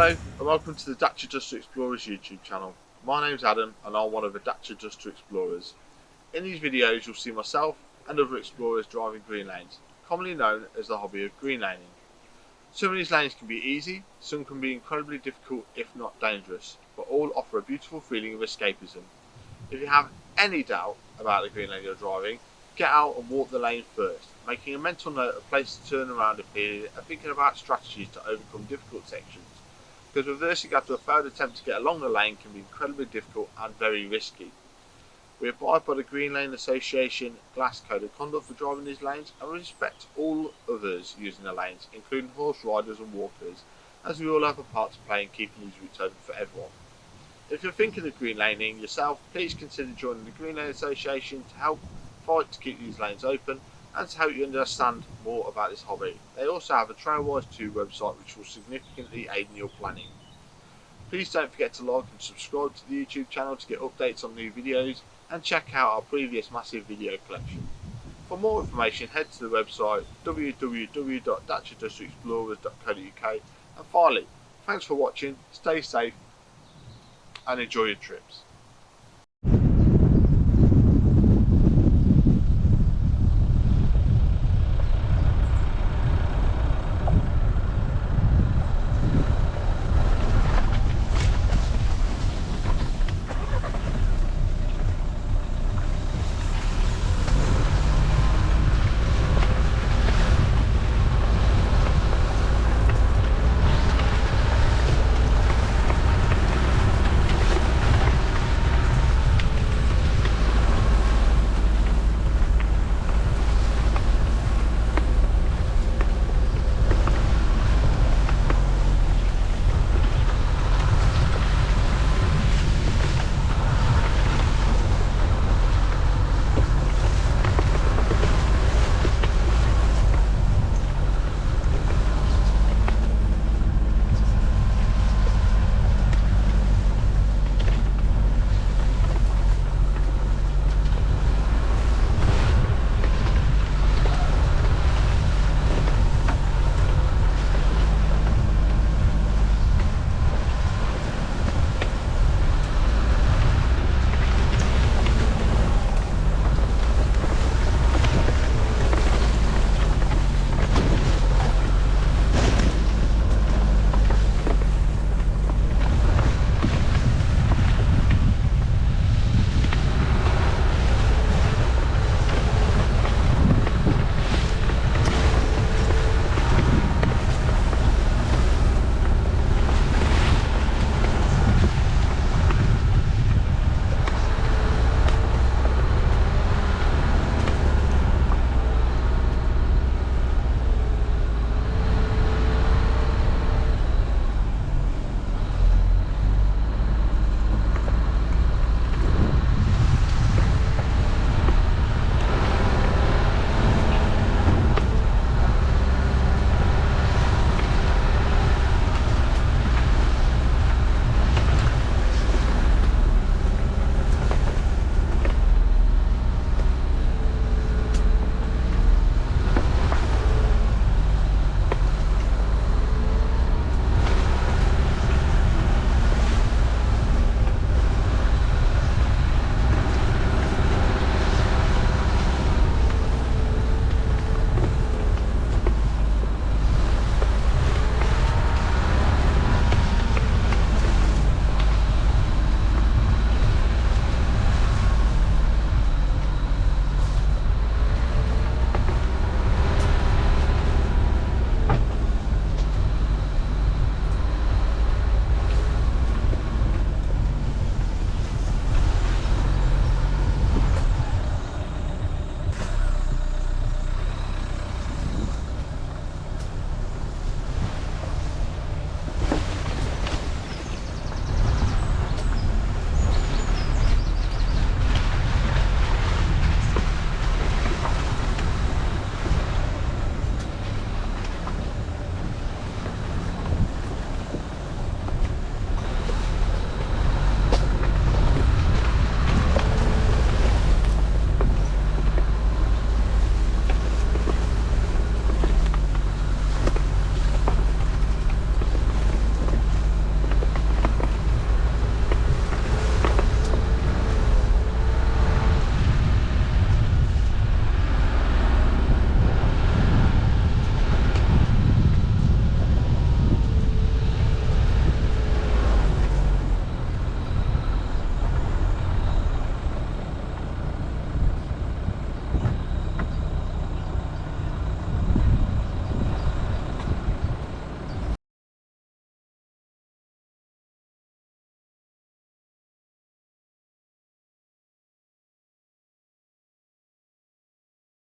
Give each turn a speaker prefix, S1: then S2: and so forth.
S1: Hello and welcome to the Dacia Duster Explorers YouTube channel. My name's Adam and I'm one of the Dacia Duster Explorers. In these videos you'll see myself and other explorers driving green lanes, commonly known as the hobby of green laning. Some of these lanes can be easy, some can be incredibly difficult if not dangerous, but all offer a beautiful feeling of escapism. If you have any doubt about the green lane you're driving, get out and walk the lane first, making a mental note of places to turn around a period and thinking about strategies to overcome difficult sections, because reversing after a failed attempt to get along the lane can be incredibly difficult and very risky. We abide by the Green Lane Association Glass Code of Conduct for driving these lanes and respect all others using the lanes, including horse riders and walkers, as we all have a part to play in keeping these routes open for everyone. If you're thinking of green laning yourself, please consider joining the Green Lane Association to help fight to keep these lanes open and to help you understand more about this hobby. They also have a Trailwise 2 website which will significantly aid in your planning. Please don't forget to like and subscribe to the YouTube channel to get updates on new videos and check out our previous massive video collection. For more information head to the website www.daciadusterexplorers.co.uk, and finally, thanks for watching, stay safe and enjoy your trips.